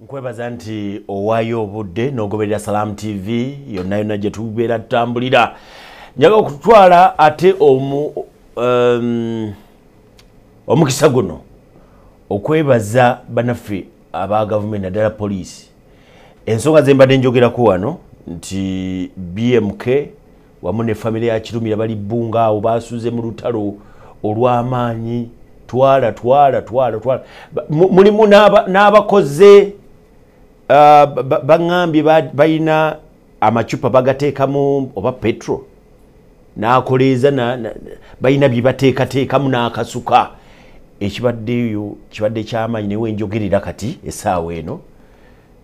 Nkwebaza nti owayo obudde n'ogoberera Salam TV yonna yonna gye tubeera tutambulira. Njaga okutwala ate omukisa guno okwebaza banaffe aba gavumenti naddala poliisi. Ensonga ze mbadde njogerako wano nti BMK wamu ne famire ya Kirumira bali Bbunga awo basuze mu lutalo olw'amaanyi. Twala mulimu n'abakoze bangambye bayina amacupa bagateekamu oba petro n'akoleeza bayina bye bateekateekamu n'akasuka. Ekibaddeyo kibadde ky'amaanyi newe njogerera kati essaawa eno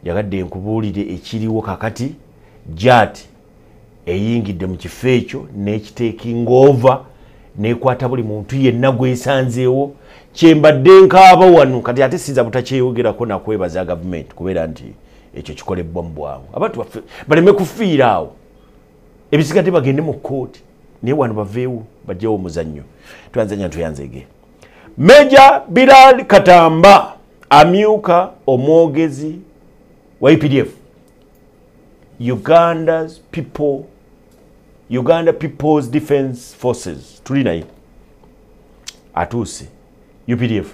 yagadde nkubuulire ekiriwo kakati. JAT eyingidde mu kifo ekyo n'ekiteekinga over nekwata buli muntu yenna gwesanzeewo. Kyembadde nkaaba wano kati ate sinza butakyeyogerako nakwebaza gavumenti kubeera nti ekyo kikolebbwa mu bwangu. Abantu baleme kufiira awo ebisigadde bagende mu kkooti naye wano baveewo bajjawo omuzannyo twanzanya tuyanzege. Major Bilal Katamba amyuka omwogezi wa UPDF Uganda People's Defence Forces tulinaye atuuse UPDF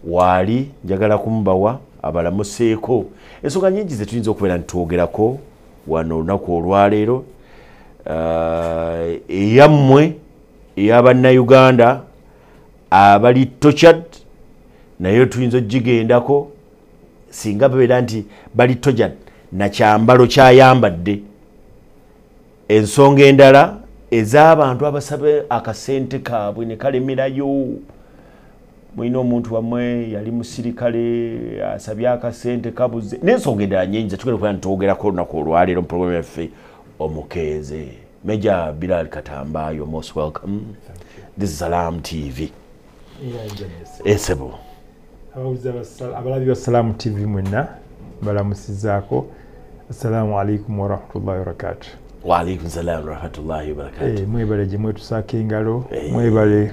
wali njagala kumbawa abalamuseeko ensonga nyingi ze tuyinza okubeera nitwogerako wano olunaku olwaleero. Eyammwe ey'Abannayuganda abali tortured naye tuyinza ogigendako singa babeera nti bali tortured na kyambalo kyayambadde. Ensonga endala ez'abantu abasabe akasente kaabwe ne kalemerayo. Mwina omuntu wamwe yali musirikale asabye akasente kabuze n'ensonga endala nyingi zetugenda okubeera nitwogerako olunaku olwaleero mu programu yaffe omukeeze. Major Bilal Katamba, you're most welcome. This is Salam TV. Esebo. Abalabi wa Salam TV mwenna balamusizaako. Assalamu alaikum wa rahmatullahi wa barakatuh. Wa alaikum salam wa rahmatullahi wa barakatuh. Mwebale gye mwetusaako engalo. Mwebale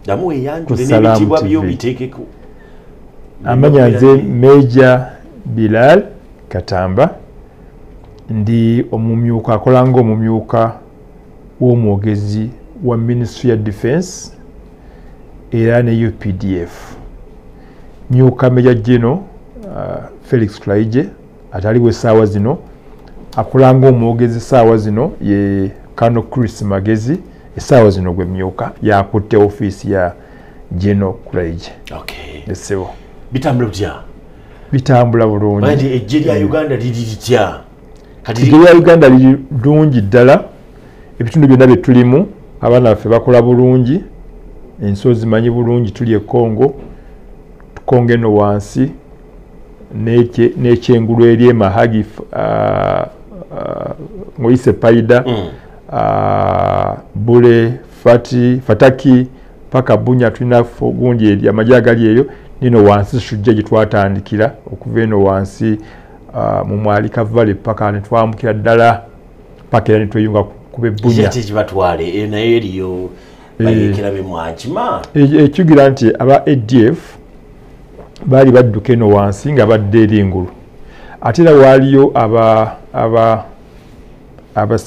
damu eyanjule n'ebitibwa byo biteekeko. Amanya nze Major Bilal Katamba ndi omumyuka akola ng'omumyuka w'omwogezi wa Ministry ya Defence era ne UPDF. Myuka Major General Felix Tulaije ataliwo essaawa zino akola ng'omwogezi essaawa zino ye Colonel Chris Magezi essaawa zino gwe myuka yakutte ofiisi ya General Tulaije. Okay. Esebo. Bitambula butya? Bitambula bulungi. Bandi ejje lya Uganda liri litya? Ejje lya Uganda liri bulungi ddala. Ebitundu byonna bye tulimu abaana baffe bakola bulungi. Ensozi manyi bulungi tuli e Congo. Kongo eno wansi n'ekyengulu eri Mahagi ngoyise Paida Bule Fataki paka Bunya tulina gundi eri amajja agali eyo nino wansi Shujja gye twatandikira okuva eno wansi mu Mwalika Valley paka ne twamukira ddala paka era ne tweyunga kuba Bunya. Ekyo kibatwale nayo eriyo bayekera be Mwakima. Ekyugira nti aba ADF bali badduka eno wansi nga badde eri engulu. Ate era waaliyo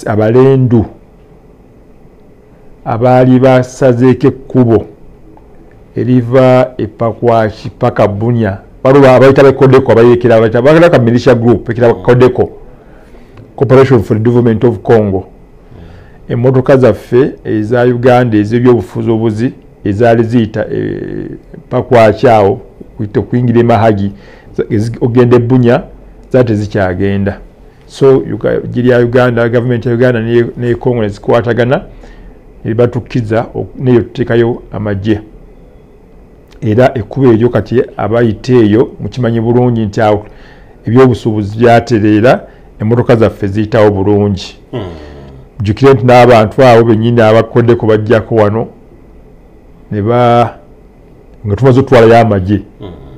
abalendu abaali basazeeko ekkubo eriva ePakwashi paka Bunya baluba abayita bekodeko abayekera bagala ka militia group ekira kodeko Corporation for the Development of Congo. Emmotoka zaffe eza Uganda ez'ebyobufuzi obuzi ezaali ziyita Pakwashi awo kuyingira Mahagi ogenda Bunya zate zikyagenda. So giri ya Uganda government ya Uganda ne Congo nezikwatagana nebatukiza neyo tuteekayo amagye era ekkuba eryo kati abayite eyo mukimanyi bulungi nti awo ebyobusuubuzi byatereera emmotoka zaffe ziyitawo bulungi. Jukire nti n'abantu abo bennyini abakoddeko bajjako wano nga tumaze otwalayo amagye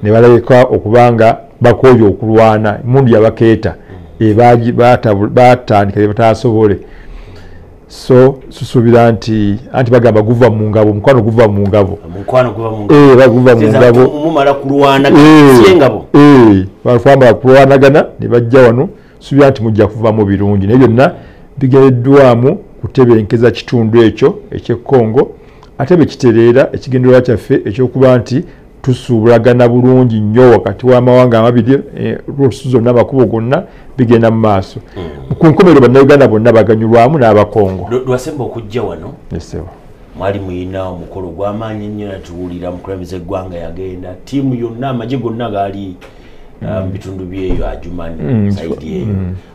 ne balabika okubanga bakooye okulwana emundu yabakeeta batandika bye batasobole. so susuubira nti bagamba guva mu ngabo omukwano guva mu ngabo baguva mu ngabo mumala kulwana ngabo balwamala kulwanagana ne bajja wano suubira nti mujja kuva mu birungi naye byonna bigereddwamu kutebenkeza kitundu ekyo eky'Ekongo ate bekitereera ekigendererwa kyaffe ekyokuba nti tusuubulagana bulungi nnyo wakati w'amawanga amabiri roads zonna amakubo gonna bigenda mu maaso ku nkomerero bannayuganda bonna baganyulwamu n'abakongo lwasemba okujja wano mwali muyina omukolo gw'amaanyi ennyo natuwulira mukulembeze eggwanga yagenda ttiimu yonna amagye gonna gaali mu bitundu byeyo ajumani saidi eyo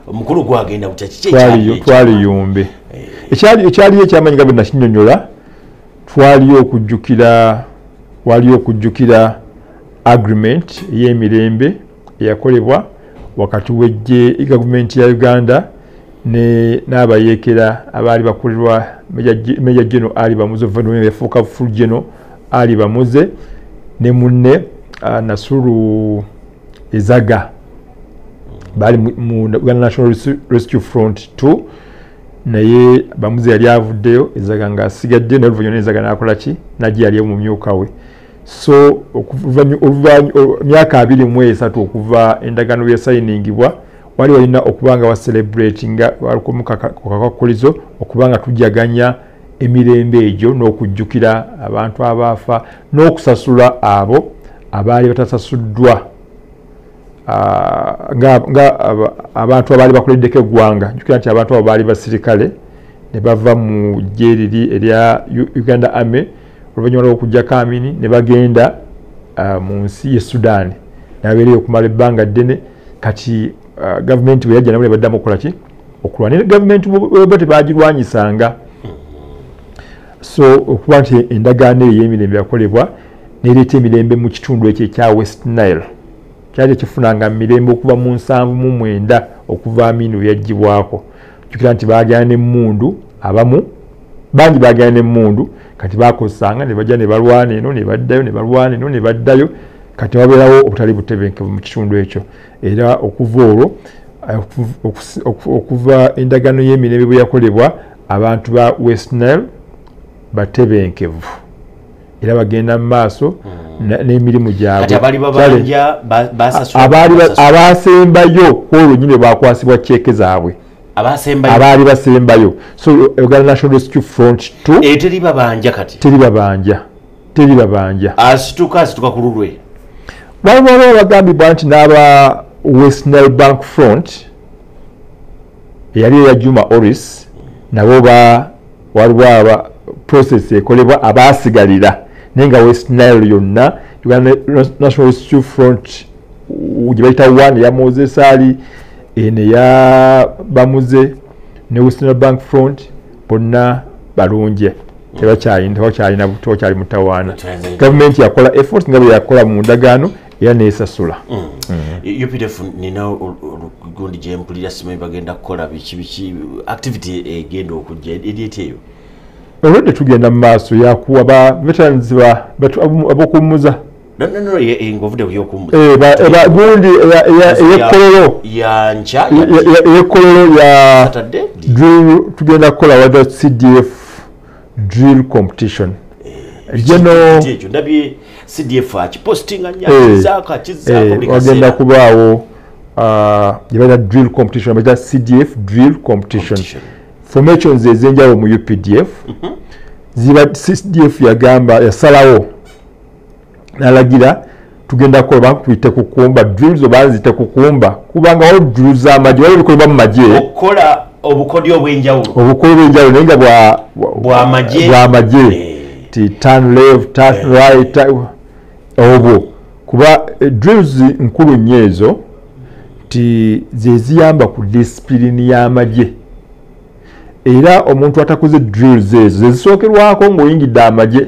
omukolo gwagenda butya kiki twaliyumbe ekyaliyo ekyamanyi nga bwe nakinyonyola waliyo okujjukira agreement y'emirembe eyakolebwa wakati w'eggye gavumenti ya Uganda n'abayeekera abaali bakolerwa Major General Ali Bamuze oluvannyuma yafuuka full General Ali Bamuze ne munne Nasuru Ezaga baali mu Uganda National Rescue Front 2 naye Bamuze yali avuddeyo Ezaga ng'asigadde naye oluvannyuma Ezaga n'akola ki najje yali mu myuka we so myaka 23 okuva endagaano yasayiningibwa wali walina okubanga wa celebratinga walikumukakulizo okubanga tujjaganya emirembe egyo n'okujjukira abantu abaafa n'okusasula abo abaali batasasuddwa nga abantu abaali bakoleddeko eggwanga jjukira nti abantu abo baali basirikale ne bava mu ggye liri erya Uganda Army oluvannyuma lw'okujjako Amini ne bagenda mu nsi y'e Sudan nabeereyo okumala ebbanga ddene kati gavumenti bwe yajja nabo ne baddamu okukola ki okulwana gavumenti bwe tebagirwanyisanga so okuba nti endagaano eyo y'emirembe yakolebwa n'ereeta emirembe mu kitundu ekyo ekya West Nile kyali kifunanga mirembe okuva mu 79 okuva Amini we yaggyibwako jjukira nti baagenda n'emmundu abamu bangi baagenda n'emmundu kati bakozesanga ne bajja ne balwana eno ne baddayo ne balwana eno ne baddayo kati wabeerawo obutali butebenkevu mu kitundu ekyo era okuva olwo okuva endagaano y'emirembe bwe yakolebwa abantu ba West Nile batebenkevu era bagenda mu maaso n'emirimu gyabwe abasembayo olwo nyine bakwasibwa cheeke zaabwe abaali basembayo so Uganda National Rescue Front 2 teri babanja asituka ku lulwe waliwo bagambibwa nti n'aba West Nile Bank Front eyali eya Juma Oris nabo waliwo process ekolebwa abaasigalira naye nga West Nile yonna Uganda National Rescue Front gye bayita one eya Moses Ali eno eya Bamuze ne West Nile Bank Front bonna balungi tebakyali mutawaana gavumenti yakola effort nga bwe yakola mu ndagaano era neesasula UPDF nina gundi gye mpulira simanyi bagenda kukola biki activity egenda okujja edyeti eyo olwedde tugenda mu maaso yakuwa ba veterans ab'okuwummuza ngovude gundi eyekololo ya drill tugenda kukola wada CDF drill competition ndabye CDF akipostinga wagenda kubaawo gyebalina drill competition baita CDF drill competition formations ezenjawulo mu UPDF ziba CDF yasalawo nalagira tugenda kukola bakuyite kukumba drills oba nzite kukumba kubanga waliwo drills z'amagye waliwo bikolebwa mu magye okukola obukodyo obw'enjawulo naye nga bw'amagye ti turn left turn right obwo kuba drills nkulu nnyo ezo ti zeziyamba ku disipulini y'amagye era omuntu atakoze drills ezo zezisookerwako ng'oyingidde amagye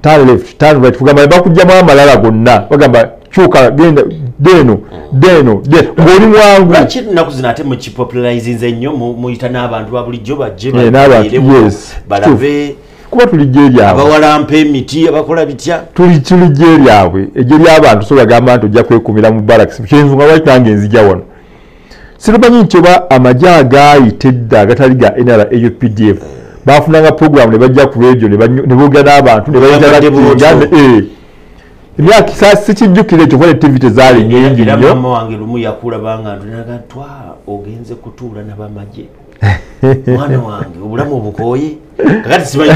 turn left turn right kugamba bakugyamu amalala gonna bagamba kyuka genda deno ng'oli mwangu lwaki ennaku zino ate mukipopularizinze ennyo muyita n'abantu ba bulijjo bajje balabe kuba tulijja eryabwe abawalampa emiti abakola bitya tulijja eryabwe ejyo ly'abantu so bagamba nti ojja kwekumira mu barracks kyensonga lwaki nange nzija wano sirumanyi nti oba amagye agayita edda agatali ga NRA-UPDF bafunanga program ne bajja ku radio ne boogera n'abantu ne bayitalakinga emyaka sikijjukira ekyo kuba activity zaali nyingi nnyo. Mama wange lumu yakulabanga ntunaga twa ogenze kutuula n'abamagye mwana wange obulamu obukooye kakati simanyi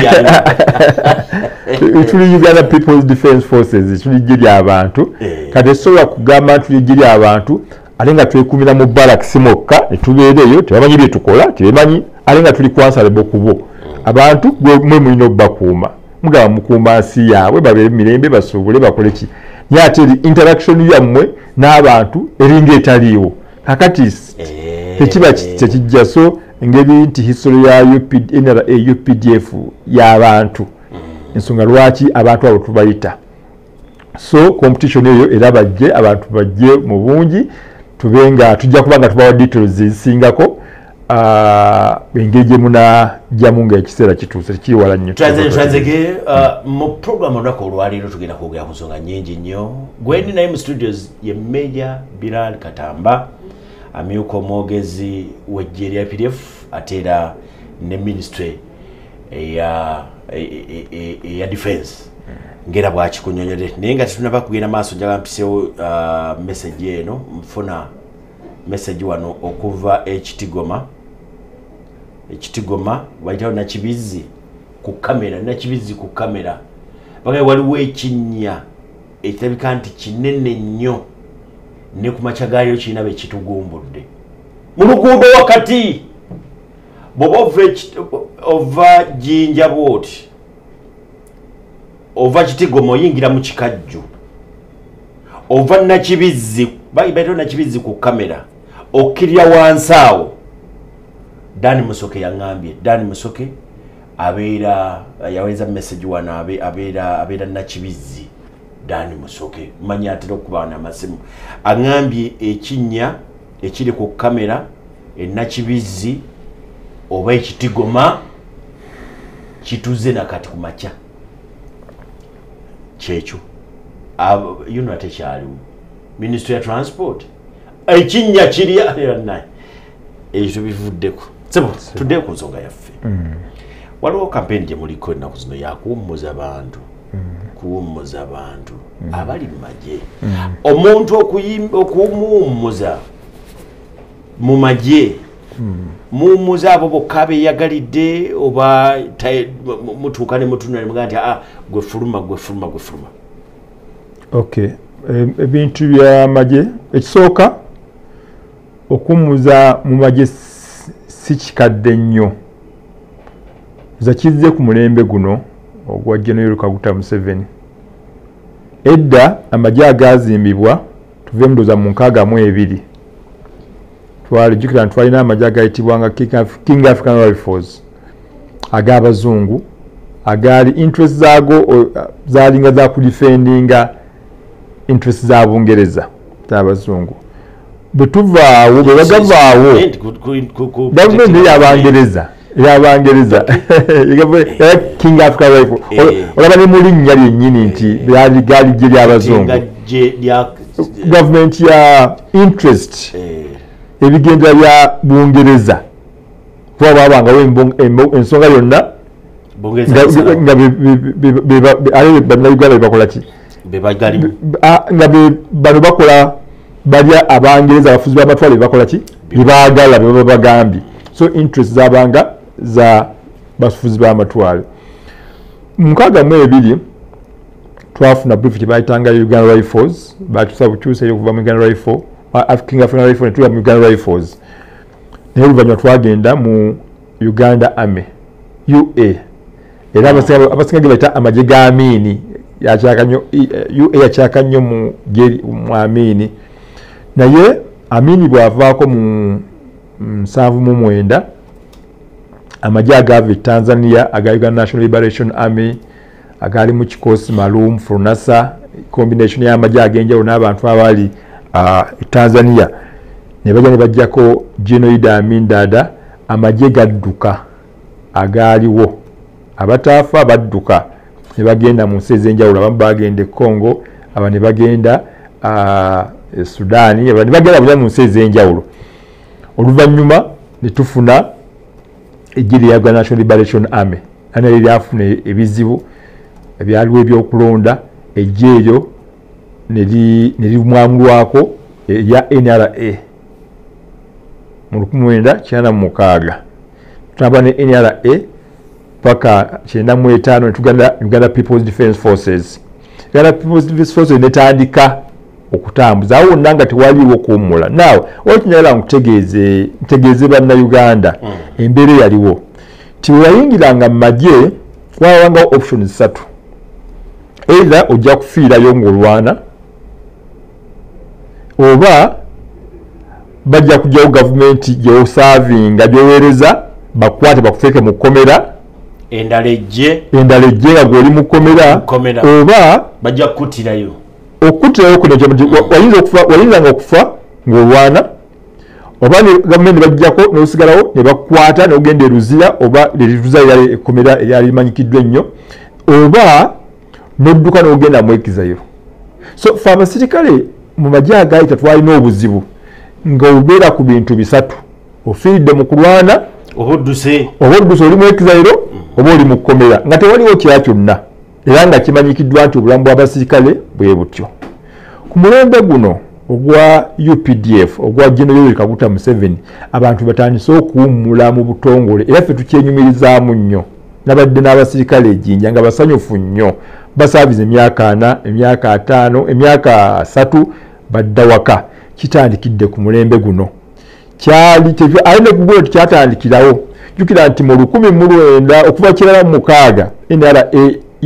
tuli Uganda People's Defence Forces tuli gye ly'abantu kati esobola kugamba tuli gye ly'abantu ate nga twekumira mu barracks mokka ne tubeera eyo tebamanyi bye tukola tebamanyi ate nga tuli kwansalabe kubo abantu mwe mulina obbakuuma mugaba mukuuma nsi yaabwe babeere mirembe basuubule bakole ki naye ate interaction yammwe n'abantu eringa etaliiwo kakati tekiba tekijja so engeri nti history ya NRA-UPDF y'abantu ensonga lwaki abantu abo tubayita so competition eyo era bajje abantu bajje mu bungi tube nga tujja kuba nga tubawa details zisingako engeri gye munajjamu nga ekiseera kituuse tekiwala nnyo. Tranzege mu program olwako olwaleero tugenda kwogera ku nsonga nnyingi nnyo. Gwendi naye mu studios ye Major Bilal Katamba amyuka omwogezi w'eggye lya UPDF ate era ne ministry eya defense ngera bwakikunyonyere naye nga tetunaba kugenda maaso njagala mpiseewo message eno nfuna message wano okuva Ekitigoma bayitawo Nakibizi ku kamera bagaye waliwo ekinnya ekirabika nti kinene nnyo ne ku makya gaalyo kirina be kitugumbudde mu luguudo wakati bw'oba ova Jinja Bwoti ova Kitigoma oyingira mu Kikajju ova Nakibizi bayitawo Nakibizi ku kamera okkirira wansi awo Dani Musoke yangambye Dani Musoke abeera yaweza message wana abeera Nakibizi Dani Musoke manya atera okuba n'amasimu angambye ekinnya ekiri ku kamera Nakibizi oba Ekitigoma kituze nakati ku makya kyekyo ate kyaliwo Ministry ya Transport ekinnya kiri naye ekyo bivuddeko sebo tudde ku nsonga yaffe waliwo kampeni gye muliko ennaku zino yakuwummuza abantu abali mu magye omuntu okumuwummuza mu magye muwummuza abo bokka beeyagalidde oba mutuuka ne mutunula ne mugaa nti gwe fuluma okay ebintu bya magye ekisooka okumuza mu magye si kikadde nnyo zakizze ku mulembe guno ogwa General Kaguta Museveni edda amagye agazimbibwa tuve ndoza mu 62 jukira twalina amagye agayitibwanga King African Rifles ag'abazungu agali interest zaago zalinga za kudefendinga interest za Bungereza z'abazungu betuvaawo bwebagavaawo gavumenti y'Abangereza King African Rifle olaba ne mu linnya lyennyini nti gaali gye ly'abazungu gavumenti ya interest ebigendera bya Bungereza kuba babangawo ensonga yonna nga bannayuganda bebakola ki nga bano bakola balya Abangereza abafuzi b'amatwale bakola ki bebaagala beba bagambye so interest zabanga za bafuzi b'amatwale 62 twafuna brief tebayitanga Uganda Rifles batusa bukyuse okuva mu Uganda Rifle King African Rifle netuya mu Uganda Rifles naye oluvannyuma twagenda mu Uganda Army UA era abasinga ge bayita amagye ga Amini UA yakyaka nnyo mu Amini naye Amini bwavaako mu 79 amagye agava Tanzania aga Uganda National Liberation Army agali mu kikosi maalum Furnasa combination y'amagye ag'enjawulo n'abantu abali Tanzania ne bajja ne bajjako General Idi Amin Dada amagye gadduka agaaliwo abataafa badduka ne bagenda mu nsi ez'enjawulo abamu bagenda e Congo aba ne bagenda Sudani aba ne bagenda mu nsi ez'enjawulo oluvannyuma ne tufuna eggye lya National Liberation Army ana lyafuna ebizibu ebyaliwo ebyokulonda eggye eryo ne limwamulwako erya NRA mu 1996 tutamba ne NRA paka 95 ne tugenda Uganda People's Defence Forces. Uganda People's Defence Forces netandika okutambuza awo nanga tewaliwo kuwummula. Now okinyala nkutegeeze bannayuganda embeera yaliwo tiweyayingiranga mu magye wawanga options 3 either ojja kufiirayo ng'olwana oba bajja kujjawo gavumenti gyeosavinga gyoweereza bakwate bakufeeke mu kkomera endala ejje nga gwoli mu kkomera oba bajja kukuttirayo wayinzanga okufa ng'olwana oba gavumenti bajjako n'osigalawo ne bakukwata n'ogenda eruzira oba leriruza ekkomera eryali limanyikiddwa ennyo oba n'odduka n'ogenda mwekizayo. So fe abasirikale mu magye agayita twalina obuzibu ng'obeera ku bintu bisatu: ofiiridde mu kulwana, oba odduse oli mwekizayiro, oba oli mu kkomera nga tewaliwo kira kyonna, era nga kimanyikiddwa nti obulamu bw'abasirikale bwe butyo. Ku mulembe guno ogwa UPDF ogwa General Yoweri Kaguta Museveni abantu batandise okuwummula mu butongole era ffe tukyenyumirizaamu nnyo. Nabadde n'abasirikale ejjinja nga basanyufu nnyo, basaaviza emyaka 4, emyaka 5, emyaka 3 badda waka. Kitandikidde ku mulembe guno alina kugula kyatandikirawo. Jjukira nti mu 1900 okuva 1996 NRA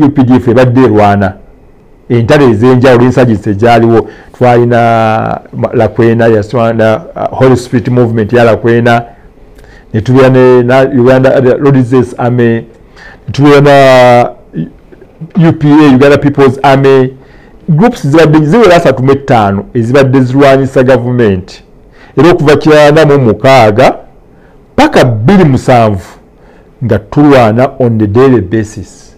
UPDF ebadde erwana entalo ez'enjawulo ensagisi egyaliwo. Twalina Lakwena yaswana Holy Spirit Movement ya Lakwena, ne tubeera ne Uganda Resistance Army, ne tubeera na UPA Uganda People's Army. Groups zibadde ziwera 35 ezibadde zirwanyisa gavumenti era okuva 1996 paka 2007 nga tulwana on the daily basis.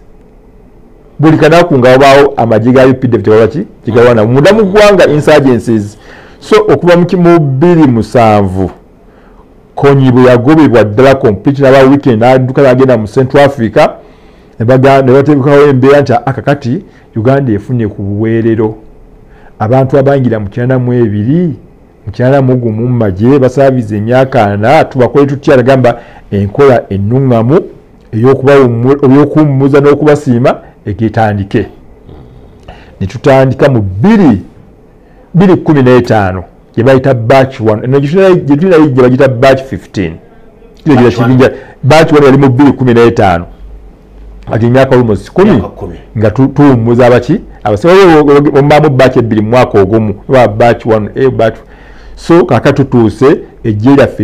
Buli kanaku nga wabaawo amagye ga UPDF tewabaki kigawana munda mu ggwanga insurgencies. So okuva mu 2007 Konyi bwe yagobebwa ddala complete n'aba weekend n'adduka n'agenda mu Central Africa ne bateekawo embeera nti akakati Uganda efunye ku buweerero. Abantu abangira mu 92 mu 91 mu magye basaaviza emyaka 4 tubakole tutya agamba enkola ennungamu ey'okuwummuza n'okubasiima ekitandike. Ne tutandika mu 2015 gye bayita batch 1 gye bagita batch 15 batch 1 yali mu 2015 ati emyaka almost 10 nga tuwummuza abaki abasirikale omubaamu batch 2 mu mwaka ogumu oba batch 1 batch. So kaka tutuuse eggye lyaffe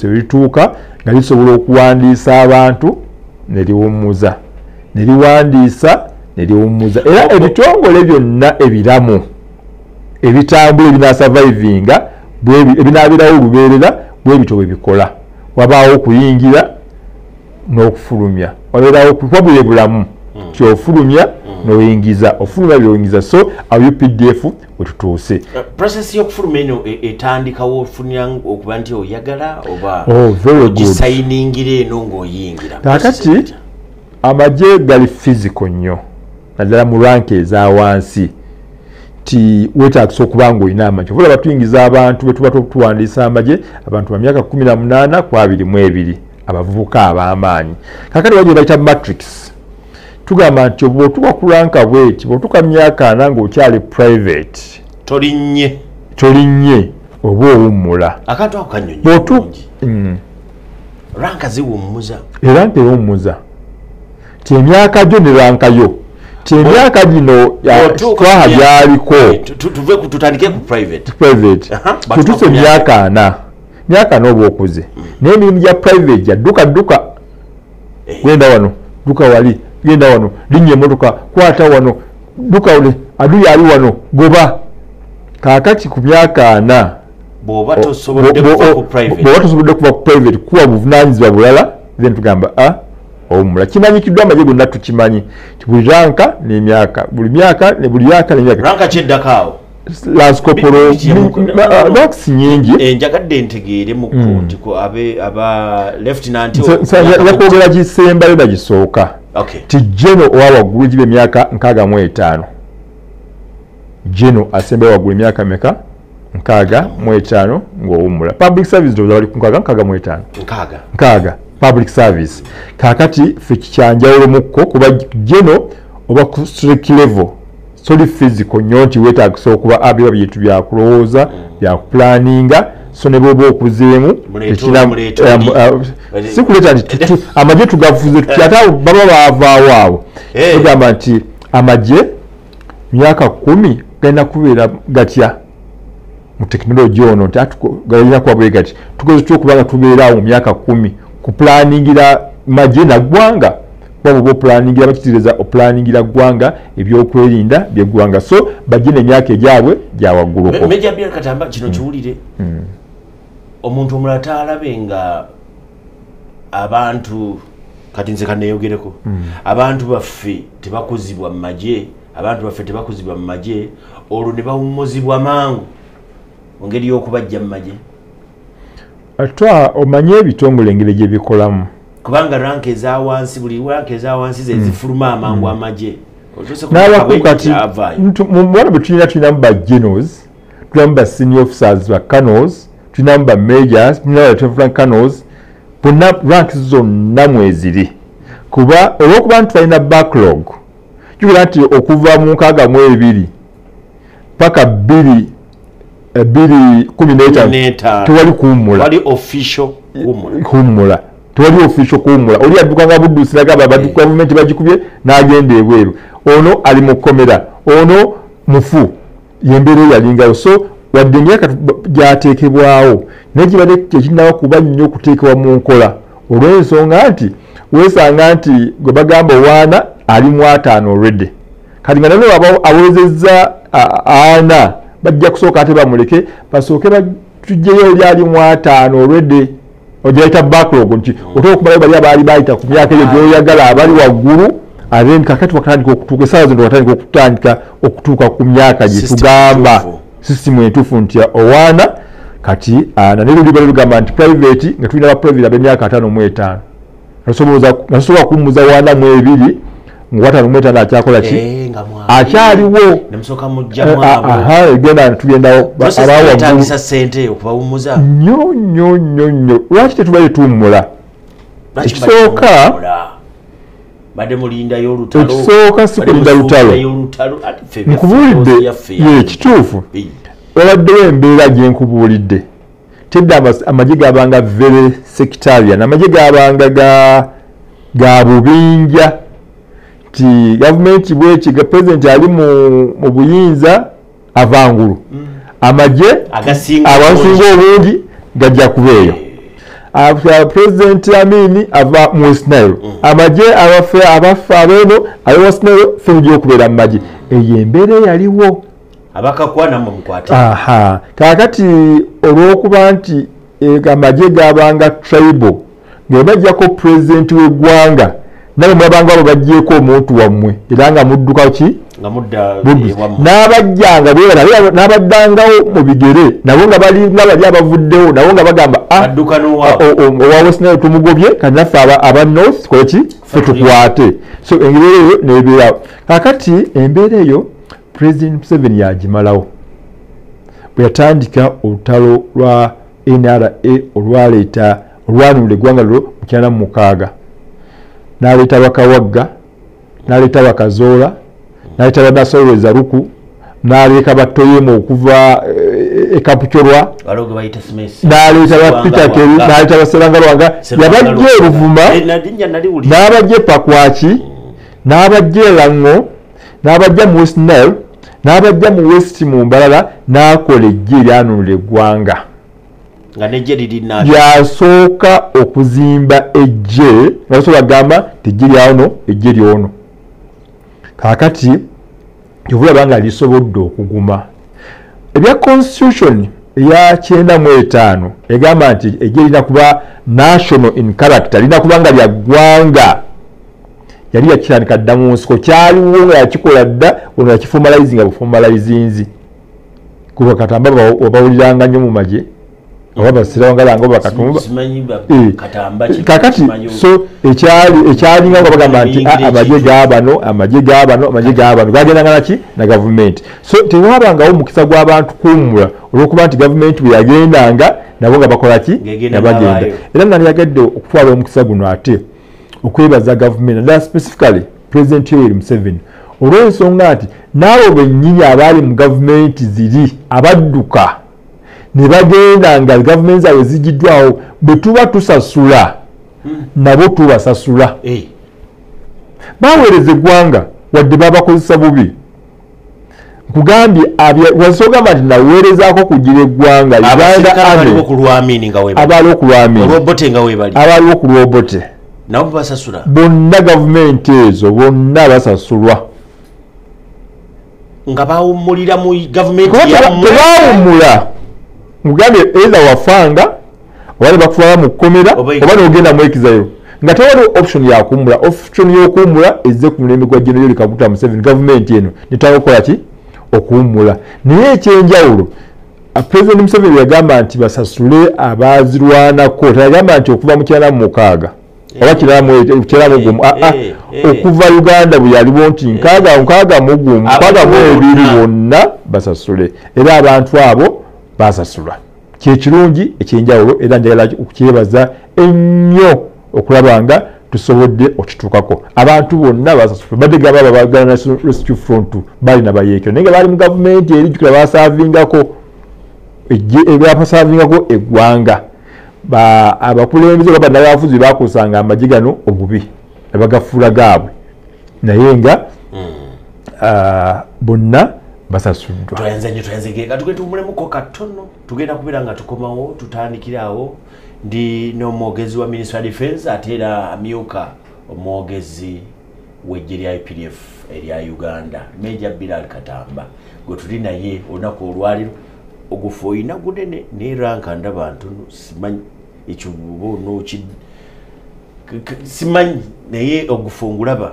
lituuka nga lisobola okuwandiisa abantu ne liwommuza ne liwandiisa ne liwommuza era ebitongole byonna ebiramu ebitambula ebinaasurvivinga ebinaabirawo olubeerera bwe bityo bwe bikola. Wabaawo okuyingira n'okufulumya, wabeerawo kuba bulamu kyofulumya n'oyingiza, ofulumya by'oyingiza. So UPDF we tutuuse. Process y'okufulumya eno etandikawo ofunya okuba nti oyagala oba ogisayiningire eno ng'oyingira? Kakati amagye gali physical nnyo naddala mu rank eza wansi ti wetaakisa okuba ng'olina amagye. Olaba tuyingiza abantu be tuba tuwandiisa amagye abantu ba myaka 18 ku 22 abavubuka ab'amaanyi. Kakati wajja bayita matrix. Tugamba nti bw'otuka ku ranka bweti bw'otuka myaka 4 ng'okyali private tolinnye oba owummula. Akantu ako kannyonnyi ranka ziwummuza. Eranka ewummuza ti emyaka gyo ne ranka yo ti emyaka gino twaha gyaliko tutandike ku private tutuse myaka 4 myaka 4 oba okuze naye emirimu gya private gyadduka genda wano duka wali genda wano linnya emmotoka kwata wano duka wali aduyi ali wano goba. Kaakati ku myaka 4 bw'oba tosobodde kuva ku private kuwa buvunaanyizibwa bulala then tugamba owummula. Kimanyikiddwa amagye gonna tukimanyi ti buli ranka n'emyaka buli myaka n'emyaka. Ranka kyeddako awo Lance Corporal Max nyingi njagadde ntegeere mu koti ko aba lieutenant yakwogera gisembayo nagisooka ti Geno owa waggulu gibe emyaka 65 Geno asembayo waggulu emyaka meka 65 ng'owummula public service doza bali ku 65 public service kakati ffe kikyanjawulo mukko kuba Geno oba ku strict level soli physical nnyo nti weetaagisa okuba abiba bintu byakulowooza byakuplaninga so ne bwoba okuzeemu si kuleeta nti amagye tugafuze tuti ate abo baba baavaawo abo tugamba nti amagye myaka 10 galina kubeera gatya mu tekinologi ono nti galina kuba bwe gati tukoze tutya okuba nga tubeeraawo mu myaka 10 kuplaningira magye naggwanga babo planingira bakitiriza oplaningira gwanga ebyokwerinda byegwanga so bajine emyaka egyabwe gyawagguluko meja bya katamba kino kiwulire omuntu omulata alabenga abantu kati nze kaneyogereko abantu baffe tebakuzibwa mu magye abantu baffe tebakuzibwa mu magye olwo ne bawummuzibwa mangu ngeri y'okubajja mu magye atwa omanye ebitongole engeri gye bikolamu kubanga rank ezawansi buli rank ezawansi zifuluma amangu amagye n'abakukati mubona bwe tulina ba generals tulina ba senior officers ba colonels tulina ba majors tulina ba lieutenant colonels bonna rank zonna mweziri kuba olw'okuba nti balina backlog jukira nti okuva mu 62 paka 2015 tewali kuwummula kuwummula tewali official kuwummula oli adduka nga buddusi nagamba badduka gavumenti bagikubye n'agenda ebweru ono ali mu kkomera ono mufu yembeera yalingayo so wadde emyaka gyateekebwawo naye kibadde tekirinawo kuba nnyo okuteekebwa mu nkola olw'ensonga nti weesanga nti gwe bagamba owaana ali mu 5 already kati nga nano awezezza 4 bajja kusooka ate bamuleke basooke tujjeyo oli ali mu 5 already ojaita backlog nti otokumala bali abali bayita ku myaka eyo gyoyagala abali waggulu then kakati wakatandika okutuuka essaawa zino wakatandika okutandika okutuuka ku myaka gye tugamba sisitimu entuufu nti owaana kati nanero libali lugamba nti private nga tulina baprivate ab'emyaka 5 nasobola kummuza 4 mu 2 nga 5 mu 5 akyakola ki akyaliwo egenda tugendawo nnyo lwaki tetubaye tuwummula ekisooka si kulinda lutalo nkubuulidde yekituufu wabaddewo embeera gyenkubuulidde tedda amagye gabanga very sectarian amagye gabanga ga bubinja ti gavumenti bweki ga president ali mu buyinza avangulu amagye abasinga obungi gajja kubeeyo president Amini ava mu West Nile amagye abafa abeno ali West Nile fenjo okubeera mu magye eyo embeera yaliwo abakakwana mu mukwate kakati olw'okuba nti amagye gabanga tribal nga bajjako president w'eggwanga naye mwabanga abo bajjeeko omuntu wammwe era nga mudduka ki n'abajjanga n'abaddangawo mu bigere nabo nga bali abavuddewo nabo nga bagamba owa West Nile tumugobye kati naffe aba north koleki ffe tukwate so engeri eyo nebeerawo kakati embeera eyo president Museveni yagimalawo bwe yatandika olutalo lwa NRA olwanunula eggwanga lyo mu 1996 n'aleeta bakawagga n'aleeta bakazoola n'aleeta banasoloweza luku n'aleeta batoyemu okuva ekapucyorwa n'aleeta bapita keri n'aleeta baseranga lwanga yabajja eruvuma n'abajja epakwaki n'abajja erango n'abajja mu West Nile n'abajja mu West mu mbalala n'akola ejje eryanunula eggwanga yasooka okuzimba ejje naso bagamba tejje lyawono ejje lyono kakati tubulaba nga lisobodde okuguma ebya constitution eya 95 egamba nti ejje lina kuba national in character lina kuba nga lya ggwanga yali yakitandika dda mu nsiko kyaliwo nga yakikola dda ono yakifomalizinga bufomalizinzi kuba Katamba obawuliranga nnyo mu magye oba basirawo nga lango bakatumba kakati so ekyali nga bagamba nti amagye g'abano gagendanga naki na gavumenti so tewabangawo omukisa gw'abantu kuwummula olw'okuba nti gavumenti bwe yagendanga nabo nga bakola ki nga bagenda era nga yagadde okutwala omukisa guno ate okwebaza gavumenti naddala specifically President Yoweri Museveni olw'ensonga nti n'abo bennyini abaali mu gavumenti ziri abadduka ne bagenda nga gavumenti zaabwe zigiddwawo bwe tuba tusasula nabo tubasasula baweereza eggwanga wadde babakozesa bubi nkugambye wasogamba nti naweerezaako kugira eggwanga abaaliwo ku lwobote bonna gavumenti ezo bonna basasulwa nga bawummulira mu gavumenti tebawummula mugambye eza wafanga oba ne bakutwala mu kkomera oba n'ogenda mwekizayo nga tewaliwo option yakuwummula option y'okuwummula ezze ku mulembe gwa General Kaguta Museveni gavumenti eno netwala okukola ki okuwummula naye ekyenjawulo President Museveni yagamba nti basasule abazirwanako teyagamba nti okuva mu 96 oba 91 okuva Uganda bwe yaliwo nti 62 bonna basasule era abantu abo basasula kyekirungi ekyenjawulo era njagala okukyebaza ennyo okulaba nga tusobodde okituukako abantu bonna basasula badde gaba Baganda National Rescue Front bali nabayeekera naye nga bali mu gavumenti erijjukira basaavingako ebyapasaavingako eggwanga abakulembeze oba n'abafuzi bakusanga amagye gano obubi ne bagafuula gaabwe naye nga bonna basasuddwa twayanze katugenda tumulemu katono tugenda kubeera nga tukomawo tutandikirawo ndi n'omwogezi wa Ministry of Defence ate era amyuka omwogezi w'eggye lya IPDF erya Uganda Major Bilal Katamba gwe tuli naye olunaku olwaliro ogufu oyina gunene neranka ndaba ntono simanyi ekibubo n'oki simanyi naye ogufu ngulaba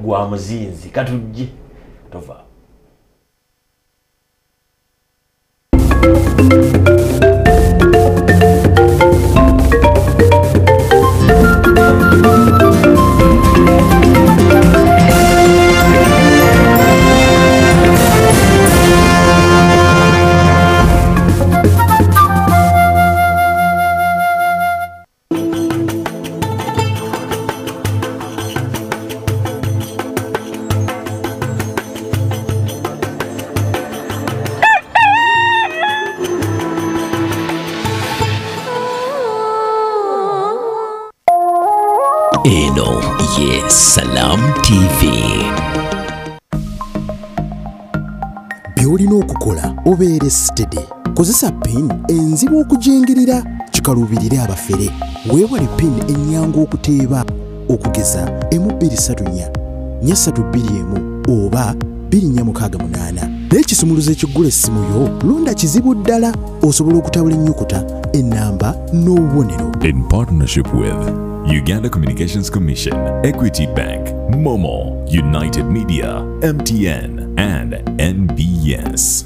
gwa muzinzi katujje tova Eno ye Salam TV. Byolina okukola obeere steady. Kozesa pin enzibu okujingirira kikalubirire abafere. Weewale pin ennyangu okuteeba okugeza M234 421 oba 268. N'ekisumuluzo ekiggula essimu yo londa kizibu ddala osobola okutabula ennyukuta ennamba n'obubonero. In partnership with Uganda Communications Commission, Equity Bank, Momo, United Media, MTN, and NBS.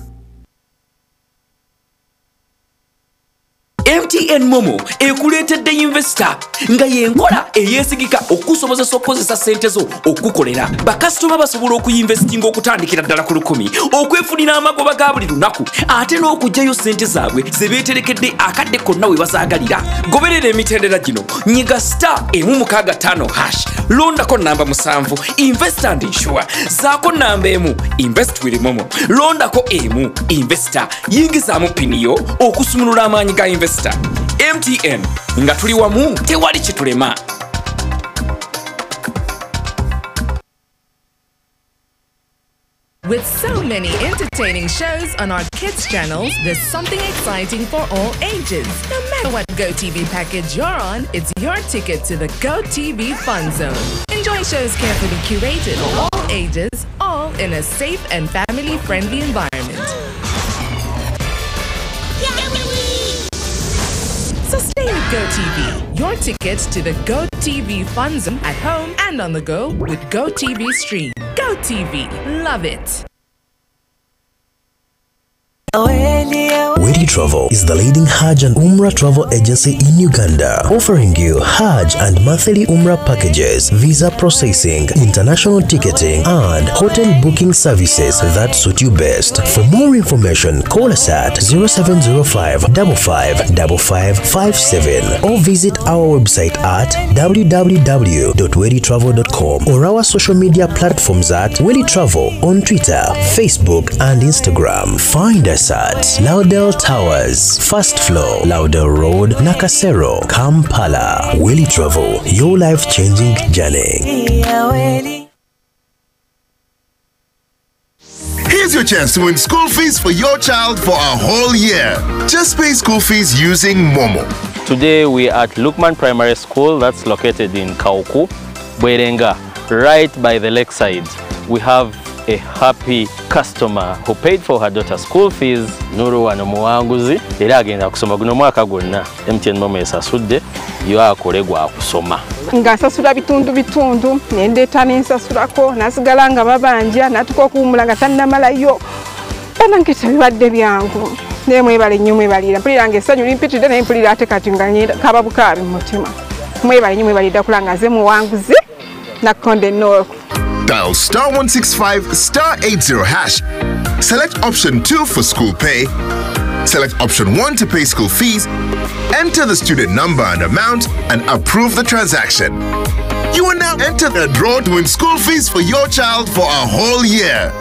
MTN Momo ekuleetedde investor nga yenkola eyesigika okusobozesa okukozesa ssente zo okukolera bakasitoma basobola okuyinvestinga okutandikira ddala ku 10 okwefunira amagoba ga buli lunaku ate n'okugyayo ssente zaabwe ze beeterekedde akadde konna we bazaagalira. Goberera emitendera gino nyiga *165# londako namba 7 investor and insure zaako namba emu invest with Momo londako emu investor yingizaamu piniyo okusumulula amaanyi ga investor. MTN nga tuli wamu tewali kitulema. With so many entertaining shows on our kids channels, there's something exciting for all ages. No matter what GoTV package you're on, it's your ticket to the GoTV Fun Zone. Enjoy shows carefully curated for all ages, all in a safe and family-friendly environment. So stay with GoTV, your ticket to the GoTV Fun Zone at home and on the go with GoTV Stream. GoTV, love it. Wedi Travel is the leading Hajj and Umrah travel agency in Uganda, offering you Hajj and monthly Umrah packages, visa processing, international ticketing, and hotel booking services that suit you best. For more information, call us at 0705 555557 or visit our website at www.weditravel.com or our social media platforms at Wedi Travel on Twitter, Facebook, and Instagram. Find us at Laudel Towers, First Floor, Laudel Road, Nakasero, Kampala. Wedi Travel, your life-changing journey. Here's your chance to win school fees for your child for a whole year. Just pay school fees using Momo. Today we are at Lukman Primary School that's located in Kauku, Bwerenga, right by the lakeside. We have a happy customer who paid for her daughter's school fees. Nuru wanomuwanguzi era agenda kusoma guno mwaka gwonna. MTN Momo esasudde yo akolegwa akusoma. Ngasasula bitundu nendeta nensasulako nasigala nga babanja natuka okuwumula nga tannamalayo bana nkita bibadde byangu nemwebale nnyo mwebalira mpulira ng'essanyu limpitidde naye mpulira ate kati nga kaba bukaabi mu mutima mwebale nnyo mwebalira kula nga ze muwanguzi nakonde nnooku. Dial *165 *80 hash. Select option 2 for school pay. Select option 1 to pay school fees. Enter the student number and amount and approve the transaction. You will now enter the draw to win school fees for your child for a whole year.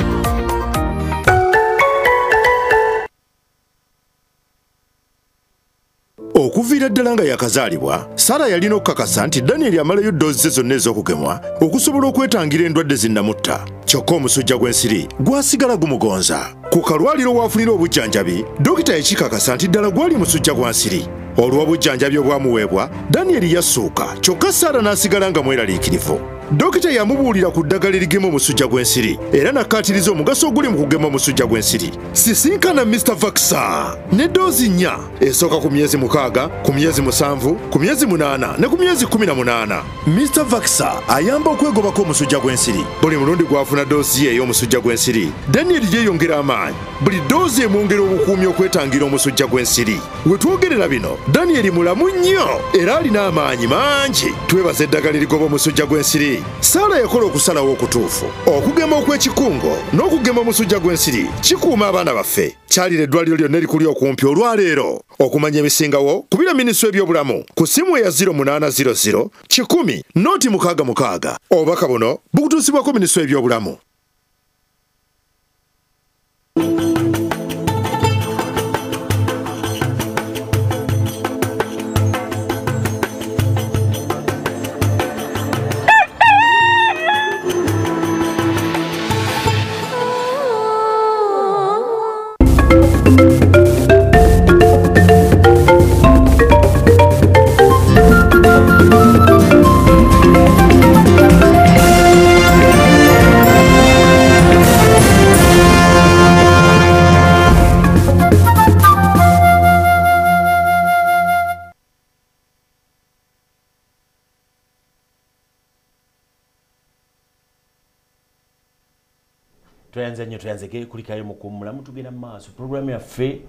Okuviira ddala nga yakazaalibwa, Sarah yalina okukakasa nti Daniel amalayo doozi ze zonna ez'okugemwa okusobola okwetangira endwadde zinnamutta. Kyokka omusujja gw'ensiri gwasigala gumugonza. Ku kalwaliro waafunira obujjanjabi, dokita yakikakasa nti ddala gwali musujja gwa nsiri. Olw'obujjanjabi obwamuweebwa, Daniel yassuuka, kyokka Sarah n'asigala nga mweraliikirivu. Dokita yamubuulira ku ddagala erigema omusujja gw'ensiri era n'akkaatiriza omugaso oguli mu kugema omusujja gw'ensiri. Sisinkana Mr. Vaxxer ne doozi 4 esooka ku myezi 6, ku myezi 7, ku myezi 8 ne ku myezi 18. Mr. Vaxxer ayamba okwegobako omusujja gw'ensiri. Buli mulundi gw'afuna doozi ye ey'omusujja gw'ensiri, Daniel yeeyongera amaanyi. Buli doozi emwongera obukuumi okwetangira omusujja gw'ensiri. We twogerera bino, Daniel mulamu nnyo era alina amaanyi mangi. Twebaza eddagala erigoba omusujja gw'ensiri. Sarah yakola okusalawo okutuufu. Okugema okw'ekikungo n'okugema omusujja gw'ensiri kikuuma abaana baffe. Kyalira eddwaliro lyonna erikuli okumpi olwaleero. Okumanya ebisingawo kubira minisitule y'ebyobulamu ku ssimu eya 0800 10 noti 666. Obubaka buno bukutuusibwako minisitule y'ebyobulamu. tuyanze kulikayo mukumulamu tugenda maaso programu yaffe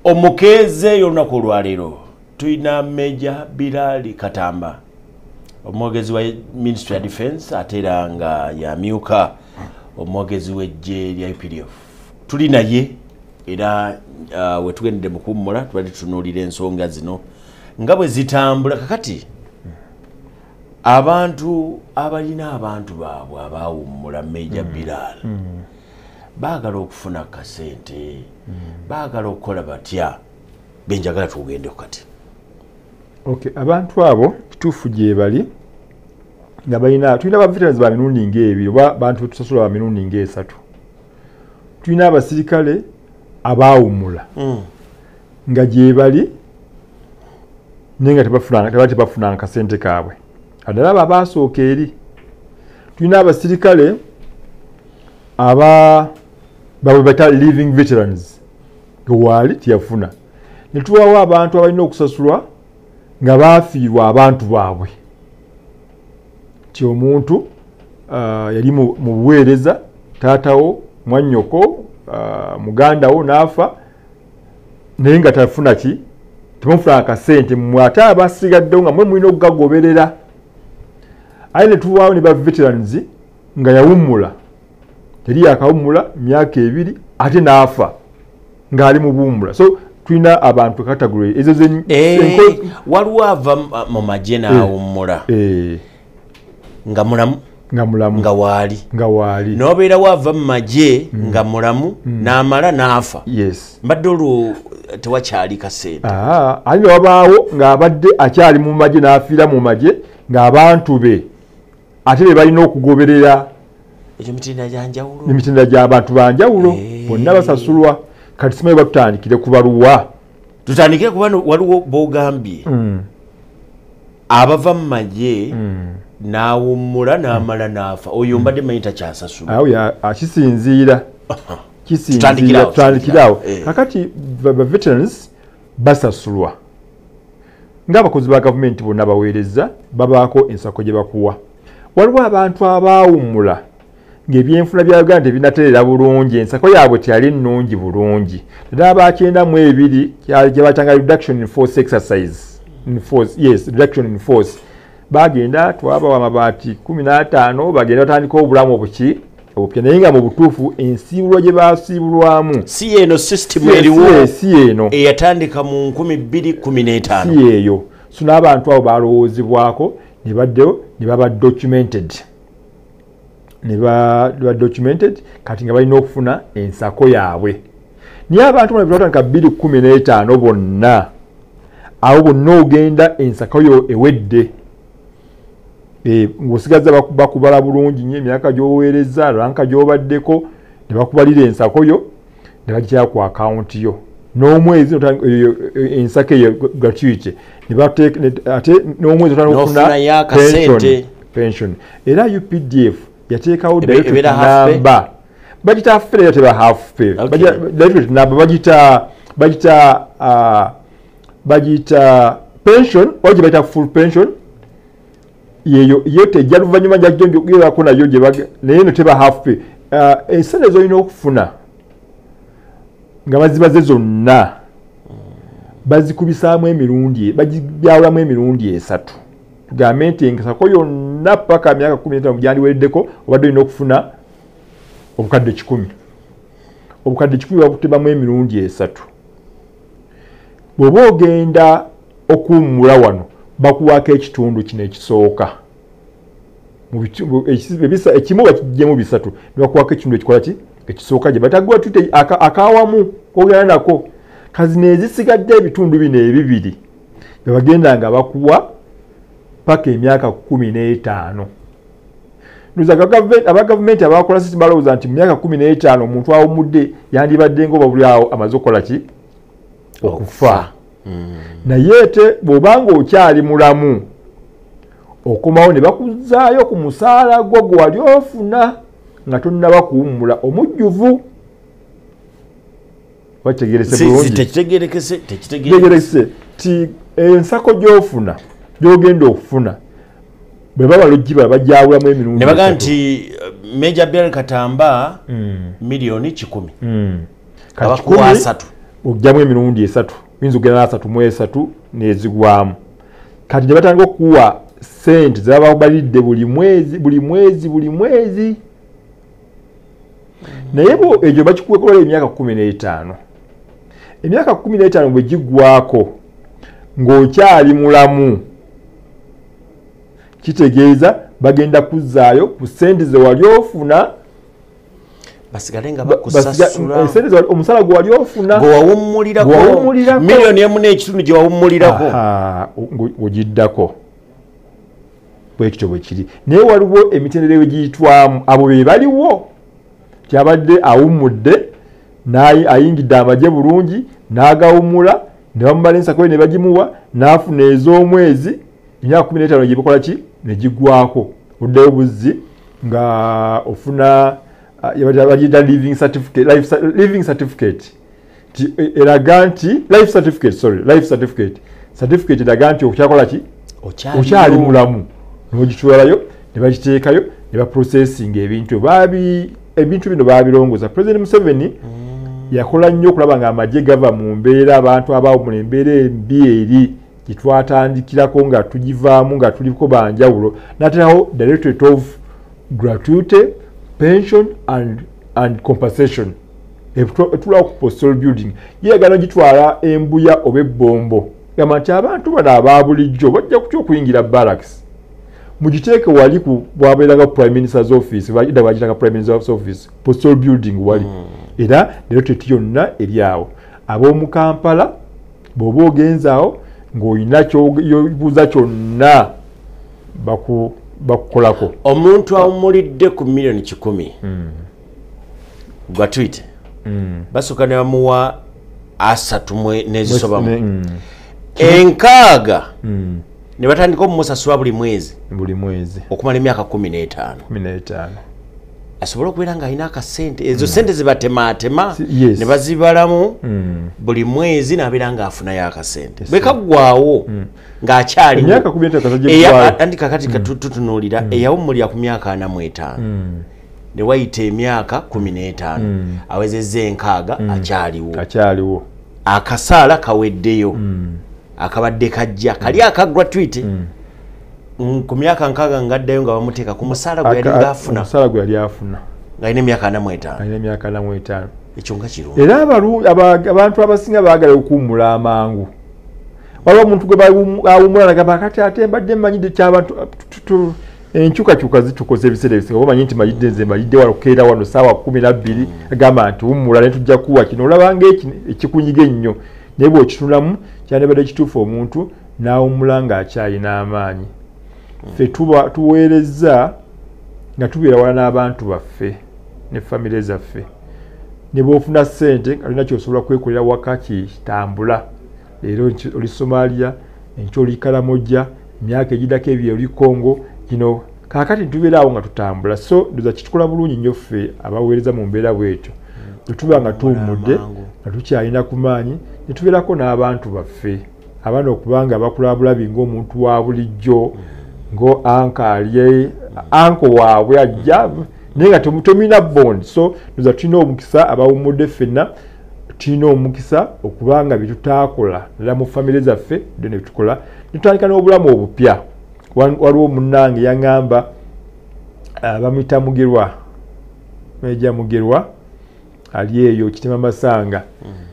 omukeeze y'olunaku olwaleero tuyina Meja Bilali Katamba omwogezi wa Ministry ya Defense ate era nga yamyuka omwogezi w'eggye lya UPDF tuli naye era wetugendedde mukummula tubadde tutunuulira ensonga zino nga bwe zitambula kakati abantu abalina abantu baabwe abaawummula Meja Bilali baagala okufuna kasente baagala okukola batya benjagala tugende kati. Okay, abantu abo kituufu gye bali nga balina tulina ba veterans ba mirundi ng'ebiri oba bantu tusasula ba mirundi ng'esatu. Tulina abasirikale abaawummula nga gye bali nenga tebafuna kasente kaabwe addala abo abaasooka eri. Tulina abasirikale bawe bata living veterans waali tiyafuna. Ne tubawo abantu abalina okusasulwa nga baafiirwa abantu baabwe. Ti omuntu yali mu buweereza taatawo mwannyoko muganda wo nafa naye nga tafuna ki temufuna akasente mmwe ate abasigaddewo nga mwe mulina okugagoberera aye ne tuwaawo ne ba veterans nga yawummula yali yakawummula myaka 2 ate naafa ng'ali mu buwummula so tulina abantu category ezo waliwo ava mu magye n'awummula nga mulamu nga waali n'obeera wava mu magye nga mulamu n'amala n'afa mbadde olwo tewakyali kasente ali ne wabaawo ng'abadde akyali mu magye n'afiira mu magye ng'abantu be ate be balina okugoberera emitendera gy'abantu banjawulo bonna basasulwa kati simanyi batutandikire kubaluwa tutandikire kuba waliwo b'ogambye abava mu magye n'awummula n'amala n'afa oyo mbadde manyi takyasasula awo akisinziira tutandikirawo kakati veterans basasulwa ng'abakozi ba gavumenti bonna baweereza babaako ensako gye bakuwa waliwo abantu abaawummula ng'ebyenfuna bya Uganda tebinatereera bulungi ensako yaabwe teyali nnungi bulungi ddala abakyendamu 2 gye batanga reduction in force exercise reduction in force bagenda twabawa amabaati 15 bagenda batandika obulamu obupya naye nga mu butuufu ensiibulwa gye baasiibulwamu si eno system eriwo si eno eyatandika mu 2015 si eyo so n'abantu abo balowoozebwako ne baddeyo ne baba documented kati nga balina okufuna ensako yaabwe naye abantu batandika 2015 bonna abo bonna ogenda ensako yo ewedde ng'osigaza bakubala bulungi nnyo emyaka gy'oweereza ranka gy'obaddeko ne bakubalira ensako yo ne bagikyala ku akawunti yo n'omwezi ensako eyo gratuity ate n'omwezi otandika pension era UPDF yateekawo namba bagita fere teba half pay namba bagita pension oje bata full pension yeyo tejja luvannyuma njagirako nayo gye naye no teba half pay esente zolina okufuna nga bazibaze zonna bazikubisaamu emirundi bagibyawulamu emirundi 3 tugambe nti ensako yonna paka myaka 15 gyandiwereddeko obadde olina okufuna obukadde 10 obukadde 10 bakutebamu emirundi 3 bw'oba ogenda okuwummula wano bakuwaako ekitundu kino ekisooka ekimu bakiggyemu 3 ne bakuwaako ekitundu ekikola ki ekisooka gye bataguwa tute akawamu kogenda nako kazino ezisigadde ebitundu bino ebibiri bebagenda nga bakuwa paka emyaka 15 abagavumenti abakola sisi balowooza nti mu myaka 15 omuntu awummudde yandibadde ng'oba buli awo amaze okukola ki okufa naye ate bw'obanga okyali mulamu okomawo ne bakuzaayo ku musaala gwo gwe wali ofuna nga tonnaba kuwummula omujjuvu wakitegerese bulungi tekitegerekese ti ensako gy'ofuna gy'ogenda okufuna bwe baba logibala bajawulamu emirundi ne baga nti Major Bill Katamba milioni 10 abakuwa 3 ogjamu emirundi 3 oyinza okugenda 3 nezigwamu kati ne batandika okuwa sente zababalidde buli mwezi naye bo egyo bakikuwekola emyaka 15 emyaka 15 bwe giggwako ng'okyali mulamu kitegeeza bagenda kuzzaayo ku sente ze wali ofuna basigale nga bakusasula omusala gwe wali ofuna gwewawummulirako miliyoni emu n'ekitundu gye wawummulirako ogiddako bwekityo bwe kiri naye waliwo emitendera egiyitwamu abo be baliwo kyabadde awummudde ayingidde amagye bulungi n'agawummula ne bamumala ensako ne bagimuwa n'afuna ez'omwezi emyaka 15 gye bakola ki ne giggwako oddayo buzzi nga ofuna bagiyita living certificate eraga nti life certificate eraga nti okyakola ki okyali mulamu n'ogitwalayo ne bagiteekayo ne baprocessinga ebintu bino babirongoza President Museveni yakola nnyo okulaba ng'amagye gava mu mbeera abantu abawo mu embeera embi eri gyetwatandikirako nga tugivaamu nga tuliko banjawulo n'aterawo directorate of gratuity pension and compensation etulawo ku postal building yeegana gitwala embuya oba ebbombo gamba nti abantu bano aba bulijjo bajja kutya okuyingira barracks mugiteeke wali bwabeeranga prime minister's office ida bagitanga prime minister's office postal building wali era directorate yonna eri awo ab'omu Kampala bw'oba ogenzaawo ng'olina kyobuuza kyonna bakukolako omuntu awumulidde ku million 10 gratuity basooka ne bamuwa 3 n'ezisobamu enkaaga ne batandika okumusasula buli mwezi okumala emyaka 15 asobola okubeera ng'alina akasente ezo sente zibatematema ne bazibalamu buli mwezi n'abeera ng'afunayo akasente bwe kaggwaawo ng'akyaliwo andi kakati tutunuulira eyawummulira ku myaka 45 ne wayita emyaka 15 awezezza enkaaga akyaliwo akasaala kaweddeyo akabadde kajja kali aka gratuity ku myaka nkaaga ngaddayo nga bamuteeka ku musaala gwe yali afuna ng'alina emyaka 45 ekyo nga kirungi era abantu abasinga baagala okuwummula amangu waliwo omuntu gwe bawummula nagamba kati ate mbadde mmanyidde ky'abantu enkyukakyuka zitukoze ebiseera ebisinga omanyi nti malidde nze malidde wano keera wano saawa 12 agamba nti wummula ne tujja kuwa kino olabanga ekikunyiga ennyo naye bw'okitunulamu kyandibadde kituufu omuntu n'awummula ng'akyalina amaanyi ffe tuweereza nga tubeera wala n'abantu baffe ne famire zaffe ne bw'ofuna ssente alina kyosobola kwekolera waka kitambula leero oli Somalia enkya oli Kalamojja emyaka egiddako ebyo oli Congo kino kaakati tubeera awo nga tutambula so ndoza kitukola bulungi nnyo ffe abaweereza mu mbeera bwetyo tetuba nga tuwummudde nga tukyalina ku maanyi ne tubeerako n'abantu baffe abaana okubanga bakulabulabi ng'omuntu wa bulijjo ngo anko waabwe ajja naye nga temulina bond so ndoza tulina omukisa abawummudde ffenna tulina omukisa okubanga byetutaakola ddala mu famire zaffe ddyo ne tukola netutandika n'obulamu obupya waliwo munnange yaŋŋamba bamuyita Meja Mugerwa ali eyo Kitema Masanga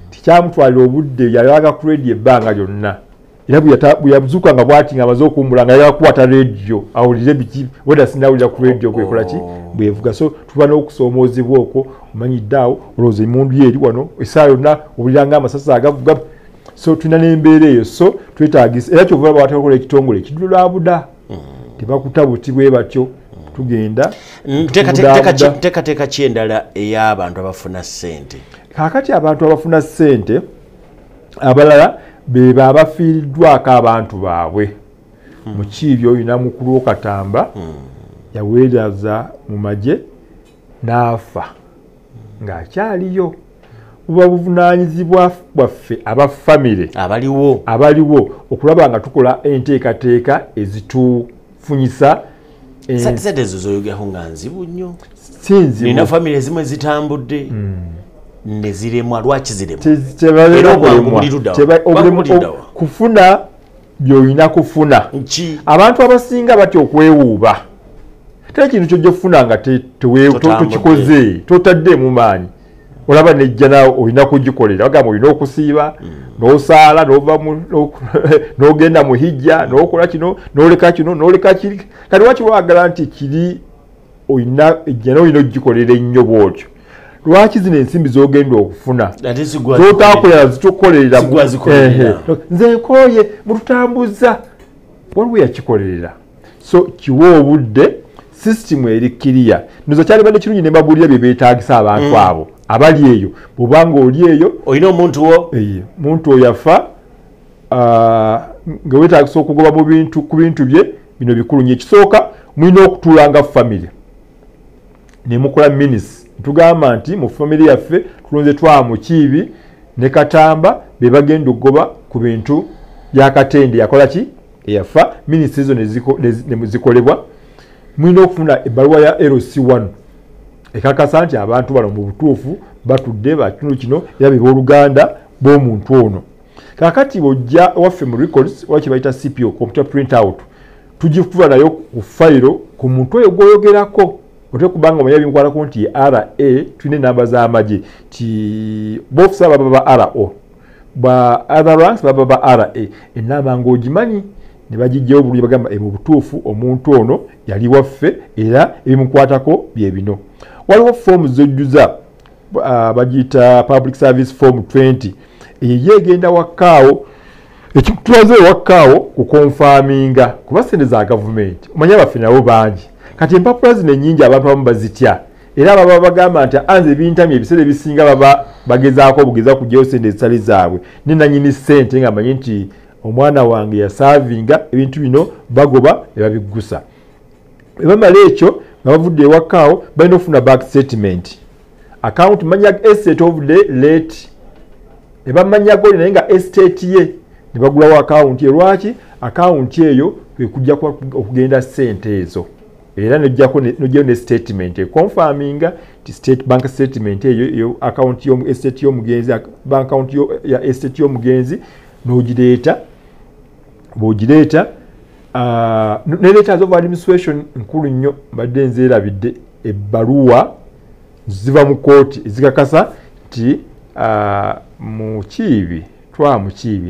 tikyamutwalira obudde yalaga ku radio ebbanga lyonna era bwe yazuuka nga bw'ati nga amaze okuwummula nga yakukwata radio awulire biki weda sinawulira ku radio kwekola ki bwevuga so tuba n'okusoomoozebwa okwo omanyidde awo olowooza emmundu ye eri wano essaawa yonna owulira ng'amasasi agavuga so tulina n'embeera eyo so twetaagisa era kyova bawatekola ekitongole ekidulaabuda tebakuta bwe batyo tugenda teekateeka ki endala ey'abantu abafuna ssente kaakati abantu abafuna ssente abalala beba abafiiriddwako abantu baabwe mukiibyo olina mukulu Katamba yaweeraza mu magye n'afa ng'akyaliyo buba buvunaanyizibwa bwaffe abafamire abaliwo okulaba nga tukola enteekateeka ezitufunyisa sente ezo zoyogerako nga nzibu nnyo nina famire ezimu ezitambudde neziremwa lwaki ziremwa kufuna byolina kufuna abantu abasinga batya okwewuuba tera kintu kyojofuna nga tokikoze totaddeemu maanyi olaba nejja nawe olina kugikolera bagamba olina okusiiba n'osaala n'ogenda mu hijja n'okola kino n'oleka kino n'oleka kiri kati waki wagala nti kiri olina ejja n'olina ogikolera ennyo bwotyo lwaki zino ensimbi zogenda okufuna zotakolera zitukolerera nze nkooye mututambuza waliwo yakikolerera so kiwa obudde sisitimu eri kiriya ndoza kyalibadde kirungi ne mbabuulira bye beetaagisa abantu abo abali eyo bw'obanga oli eyo olina omuntu oyo yafa nga weetaagisa okugoba ku bintu bye bino bikulu nnyo ekisooka mulina okutuulanga famire ne mukola minisi tugamba nti mu famire yaffe tulonze Twamukiibi ne Katamba be bagenda okugoba ku bintu bya Katende yakola ki eyafa minisi ezo ne zikolebwa mulina okufuna ebbaluwa ya LC1 ekakasa nti abantu bano mu butuufu batudde bakitundu kino era be booluganda b'omuntu ono. Kakati bw'ojja waffe mu records waki bayita CPO computer print out tugikuba nayo ku fayiro ku muntu oyo gw'oyogerako ote kubanga omanyi ebinkwatako nti RA tulina enamba z'amagye ti bofusa baba ba RO ba other ranks baba ba RA enamba ng'ogimanyi ne bagijjayo bulungi bagamba mu butuufu omuntu ono yali waffe era ebimukwatako bye bino. Waliwo forms z'ojjuza bagiyita public service form 20 yegenda wakaawo ekitulaze wakaawo ku confirminga kuba sente za government omanya baffe nabo bangi kati empapula zino ennyingi abantu abamu bazitya era baba bagamba nti anze ebintamye ebiseera ebisinga baba bagezaako obugeza kugyayo sente ezitali zaabwe ne nannyini ssente nga manyi nti omwana wange yasaavinga ebintu bino bagoba ne babiggusa. Ebamala ekyo nga bavudde ewakaawo balina okufuna back statement account manya estate of the late ebamanya goli naye nga estate ye ne bagulawo account ye. Lwaki account eyo kujja okugenda ssente ezo era nojjayo ne statement econfirminga ti state bank statement eyo account y'omu estate y'omugenzi bank account ya estate y'omugenzi n'ogireeta bw'ogireeta ne letters of administration nkulu nnyo mbadde nzeerabidde ebbaluwa ziva mu kooti ezikakasa nti mukiibi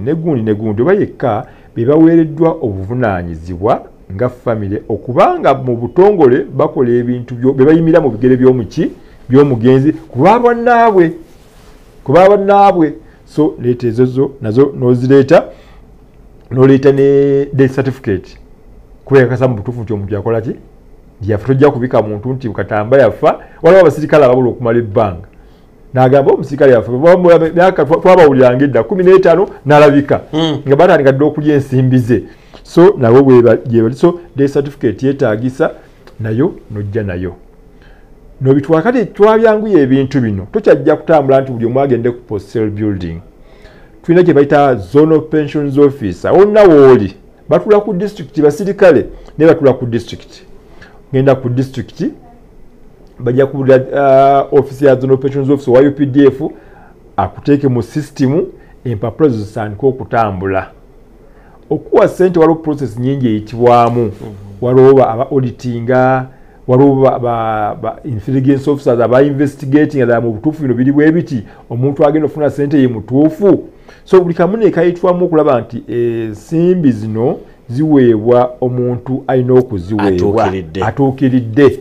negundi oba yekka be baweereddwa obuvunaanyizibwa nga famire okubanga mu butongole bakola ebintu be bayimira mu bigere by'omugenzi kuba bannaabwe so leeta ezo nazo n'ozireeta n'oleeta ne death certificate kubekakasa mu butuufu nti omuntu yakola ki yafa tojja kubika muntu nti Katamba yafa waliwo abasirikale ababula okumala ebbanga n'agamba omusirikale yafa myaka twabawuliranga edda 15 n'alabika nga batandika dde okulya ensimbi ze so nabo bwebali so death certificate yeetaagisa nayo nojja nayo nobitwala kati twabyanguya ebintu bino tokyajja kutambula nti buli omu agende ku postal building tulina kye bayita zonal pensions officer onna wooli batula ku district basirikale ne batula ku district ngenda ku district bajja kubulira office ya zonal pensions officer wa UPDF akuteeke mu system empapula zisandika okutambula okuwa ssente waliwo process nyingi eyitibwamu waliwo aba auditinga waliwo ba intelligence officers aba investigating nga mu butuufu bino biri bwe biti omuntu agenda ofuna ssente ye mutuufu so buli kamu nekayitwamu okulaba nti ensimbi zino ziweebwa omuntu alina okuziweebwa atuukiridde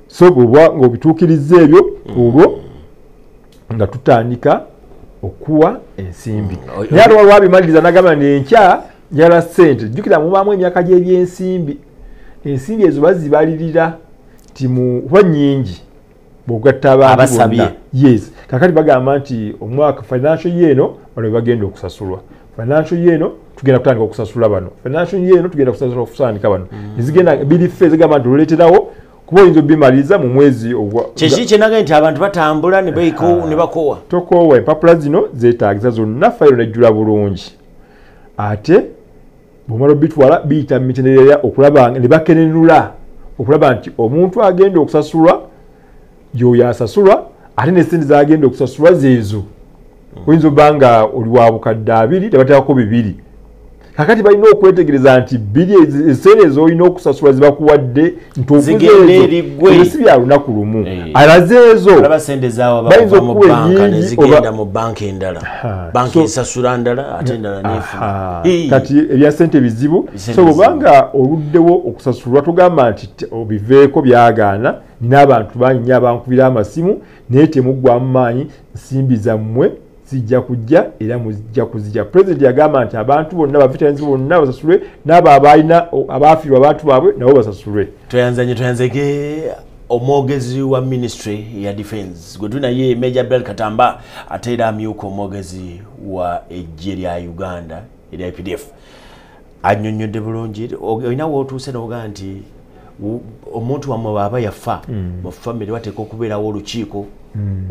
so bw'oba ng'obituukirizza ebyo olwo nga tutandika okuwa ensimbi naye ate waliwo abimaliriza n'agamba nenkya njala ssente jjukira mubaamu emyaka gy'ebyensimbi ensimbi ezo bazibalirira ti kuba nnyingi bw'ogatta abantu bonna yes kakati bagamba nti omwaka financial year eno bano bagenda okusasulwa financial year eno tugenda kutandika okusasula bano financial year eno tugenda kusandika bano ezigenda birife zigamba nti oleeterawo kuba oyinza obimaliriza mu mwezi kyeki kyenaga nti abantu batambula ne bakowa tokoowa empapula zino zeetaagisa zonna fayiro nejjula bulungi ate bw'omala obitwala biyita mu mitendera okulaba ne bakenenula okulaba nti omuntu agenda okusasulwa y'oyo asasulwa ate n'essente z'agenda okusasulwa zeezo oyinza obba nga oli wa bukadde 2 tebateekako 2 kakati balina okwetegereza nti essente ez'olina okusasula zibakuwadde ntuufuzeezo si bya lunaku lumu alaze ezo bayinza okuba nezigenda mu banka endala banka esasula ndala ate endala neefuna kati ebya ssente bizibu so bwobanga oluddewo okusasulwa tugamba nti obiveeko byagaana nina abantu bangi nnyo abankubira amasimu naye temuggwamu maanyi nsimbi zammwe zijja kujja era mujja kuzijja. President yagamba nti abantu bonna baveterans bonna basasulwe n'abo abalina abaafiirwa abantu baabwe nabo basasulwe. Tuyanzege omwogezi wa ministry ya defense gwe tunaye Major Abdel Katamba ate era amyuka omwogezi wa eggye lya Uganda erya IPDF annyonnyodde bulungi olina wootuuse n'ogaa nti omuntu wammwe bw'aba yafa mu famire wateeka okubeerawo olukiiko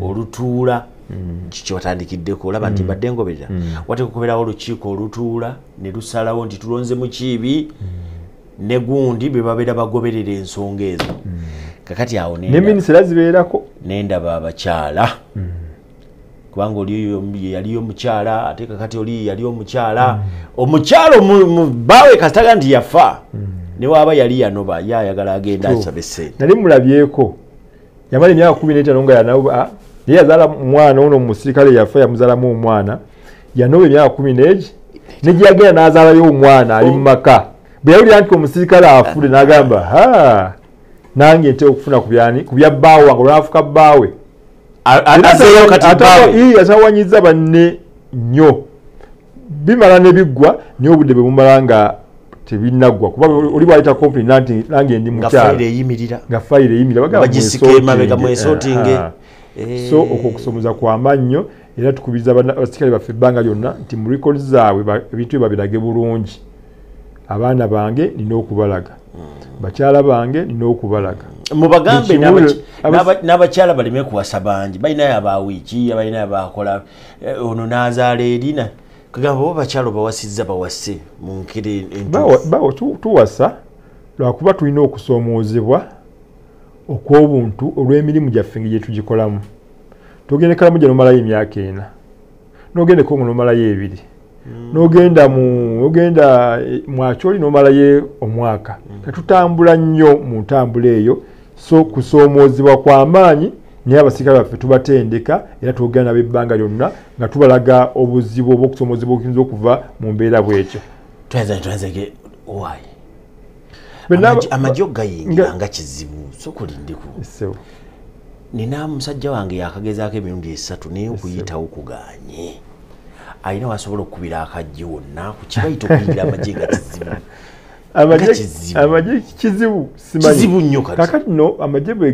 olutuula kiki watandikiddeko olaba nti mbadde ngoberera wateeka okubeerawo olukiiko olutuula ne lusalawo nti tulonzemu kiibi ne gundi be babeera bagoberera ensonga ezo kakati awo ne minisitule zibeerako n'endaba abakyala kubanga oli yali omukyala ate kakati oli yali omukyala omukyalo bawe kasitaga nti yafa ne waba yali yanoba yayagala agenda asabe ssente nali mulabyeko yamala emyaka 15 nga yanoba naye yazaala mwana ono omusirikale yafa yamuzaalamu omwana yanoba emyaka 10 nejyagenda n'azaalayo omwana ali mu maka bwe yawulira nti omusirikale afudde n'agamba nange nte okufuna ku bya bbaawe wange olwafuka bbaawe atawanyiza banne nnyo bimala ne biggwa naye obudde bwe bumala nga tebinaggwa kuba oli bwayita company nange ndi mukyala nga fayire eyimirira so okwo okusomoza kwama nnyo era tukubiriza abasikale baffe ebbanga lyonna nti mu records zaabwe ebintu bye babirage bulungi abaana bange nina okubalaga bakyala bange nina okubalaga mubagambe n'abakyala baleme kuwasa bangi balinayo abawiiki balinayo abakola ono n'azaala erina kagamba bo bakyala bawasizza bawase mu nkiri tuwasa lwakuba tulina okusoomoozebwa okw'obuntu olw'emirimu gyaffe gye tugikolamu togendekalamu gye nomalayo emyaka 4 nogendeko ngo nomalayo 2 nogenda mwakyoli nomalayo omwaka tetutambula nnyo mu ntambula eyo so kusoomoozebwa kw'amaanyi naye abasirikale baffe tubatendeka era twogera n'abebbanga lyonna nga tubalaga obuzibu obw'okusoomoozebwa okuyinza okuva mu mbeera bwekyo twazage amagye ogayingira nga kizibu sokulindeku nina musajja wange yakagezaako emirundi 3 naye okuyitawo kuganye alina wasobola okukubira akajje wonna ku kibayita okuyingira amagye nga kizibu amagye kizibu kizibu nnyo kakati no amagye bwe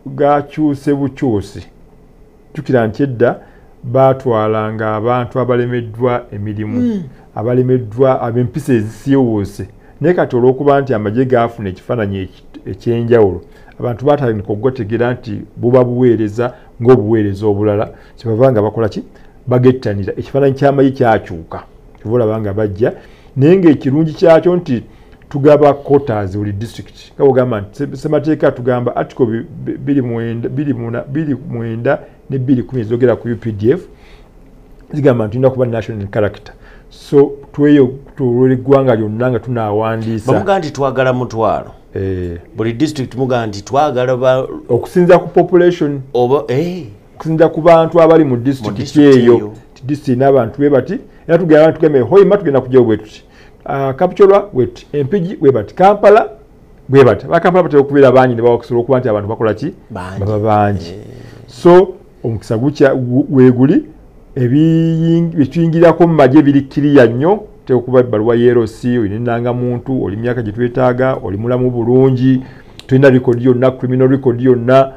gakyuse bukyusi jjukira nti edda baatwalanga abantu abalemeddwa emirimu abalemeddwa ab'empisa ezisiiwuuse naye kati olw'okuba nti amagye gaafuna ekifaananyi ekyenjawulo abantu baatandika okugategeera nti buba buweereza ng'obuweereza obulala kyebava nga bakola ki bagettanira ekifaananyi ky'amagye kyakyuka kyova olaba nga bajja naye ng'ekirungi kyakyo nti tugaba quotas buli district nga bwogamba nti ssemateeka tugamba article 29 ne 210 ezogera ku UPDF zigamba nti tulina kuba national character so tweyo tulweggwanga lyonna nga tunaawandiisa bamugaa nti twagala mutwalo buli district mugaa nti twagala okusinza ku population okusinza ku bantu abali mu district eyo district n'abantu be bati era tugenda tugeme Hoima tugenda kujjayo bwe tuti Kapchorwa bweti Empigi bwe bati Kampala bwe bati Kampala batera okubeera bangi ne bawakusobola okuba nti abantu bakola ki baba bangi so omukisa gukya weeguli ebituyingirako mu magye biri kiriya nnyo tekuba ebbaluwa yerosi olinanga muntu oli myaka gye twetaaga oli mulamu bulungi tulina record yonna criminal record yonna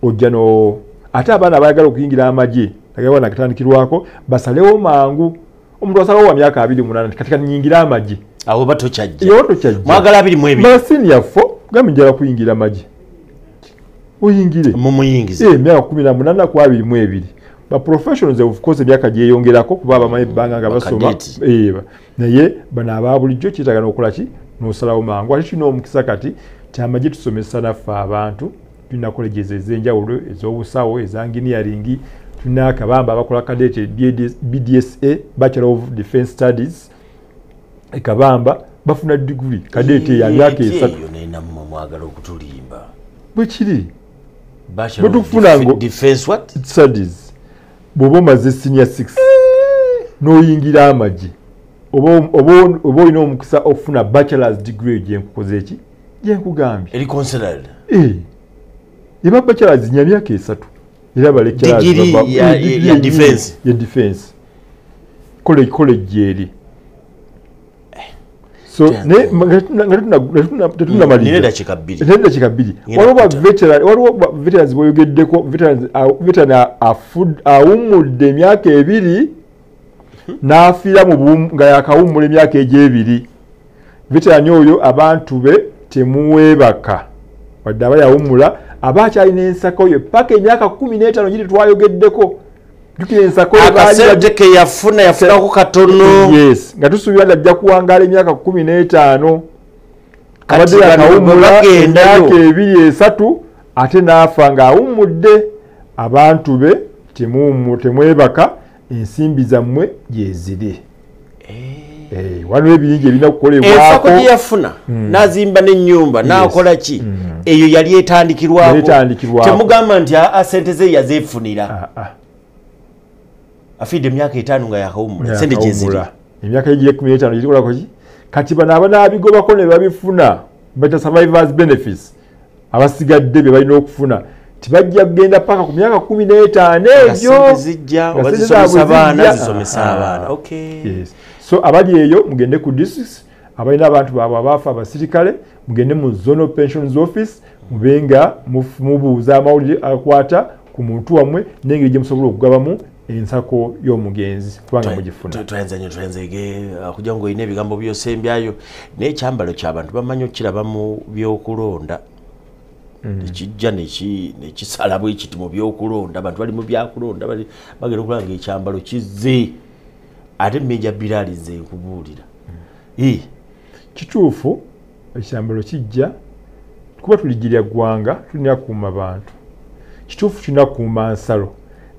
ojja no ate abaana abayagala okuyingira amagye agaba nakatandikirwako basalewo mangu omuntu asalawo wa myaka 28 katika nyingira amagye abo bato kyajja yo to kyajja mwagala 22 masini yafo gambi njala kuyingira amagye oyingire mumuyingize myaka 18 kwa 22 ba professionals of course myaka gye yongerako kuba abamanyi banga nga basoma naye bana ababulijjo kitagana okola ki n'osalawo mangu ati kino omukisa kati kyamagye tusomesa naffe abantu tulina colleges ez'enjawulo ez'obusawo eza engineering tulina akabamba abakola kadete BDSA Bachelor of Defense Studies ekabamba bafuna degree kadete ya myaka 3 nena mwagala okutulimba bwekiri Bachelor of Defense what Studies bobo maze senior 6 noyingira amagye obo ino omukisa ofuna bachelor's degree gye nkukoze eki gye nkugambye eri considered iba bachelor's nya myaka 3 era ba lecturers ya defense college eri so ne ngatuna mali nenda chikabiri waliwo veterans boyogeddeko veteran awumudde emyaka 2 n'afiira mu bumu nga yakawummula emyaka egy'ebiri veteran oyo abantu be temuweebaka wadde aba yawummula aba akyalina ensako yo paka emyaka 15 giri twayogeddeko jukira ensako akasente ke yafunako katono yes nga tusuubira nti ajja kuwangaala emyaka 15 abadde yakawummula emyaka 2-3 ate n'afa ng'awummudde abantu be temwebaka ensimbi zammwe gyeziri waliwo ebirungi ebirina kukolebwako ensako gye yafuna n'azimba n'ennyumba n'akola ki eyo yali etandikirwako temugamba nti sente ze yazeefunira afiidde emyaka 5 nga yakawumula sente gyeziri emyaka egiye 15 gyezikolako ki kati bano abanabigobako ne babifuna bata survivors benefits abasigadde be balina okufuna tibajja kugenda paka ku myaka 15 ebyo zijja obazisomesa abaana so abali eyo mugende ku districts abalina abantu baabwe abaafa abasirikale mugende mu zonal pensions office mubenga mubuuza amawulire akwata ku muntu wammwe n'engeri gye musobola okugabamu ensako y'omugenzi kubanga mugifuna twenzege kugira ngo oyina ebigambo byosembyayo n'ekyambalo ky'abantu bamanyi okiraba mu byokulonda ekijja nekisala bwekiti mu byokulonda abantu bali mu byakulonda bagenda okulanga ekyambalo kizze ate Meja Bilali nze nkubuulira kituufu ekyambalo kijja kuba tuligirya ggwanga tulina kuuma bantu kituufu tulina kuuma nsalo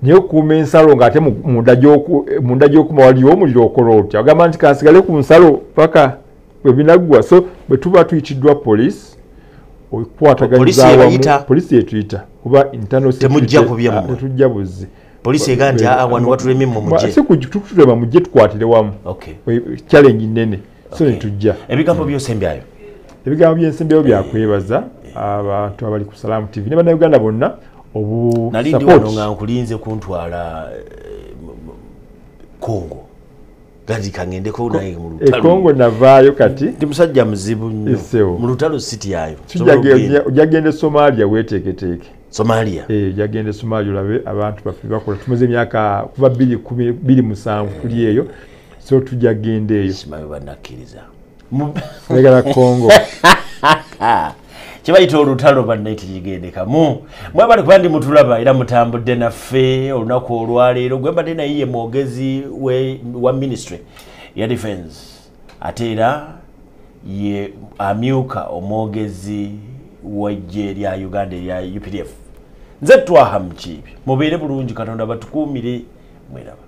naye okuuma ensalo ng'ate munda gy'okuma waliyo omuliro okola otya agamba nti kansigale ku nsalo paka bwe binaggwa so bwe tuba tuyitiddwa poliisi poliisi yetuyita kuba internal tetujja buzzi poliisi ega nti wano watuleme mu mujje si kutulema mujje tukwatire wamu challenge nene so netujja ebigambo byosembyayo byakwebaza abantu abali ku Salamu TV ne bannayuganda bonna nalindi wano nga nkulinze kuntwala Kongo gadi kangendeko naye mu lutalo Kongo navaayo kati ndi musajja muzibu nnyo mu lutalo city yayo ujagende Somalia weteeketeke Somalia ujagende Somalia olabe abantu bafi bakola tumaze emyaka kuva 2017 tuli eyo so tujagende eyo simayo banakiriza legala Kongo kibayita olutalo bannaiti kigendekamu mwebali kuba ndi mutulaba era mutambudde naffe olunaku olwaleero gwembadde naye ye mwogezi wa ministry ya defense ate era ye amyuka omwogezi w'eggye lya Uganda erya UPDF nze twaha mukiibi mubeere bulungi Katonda batukuumire mweraba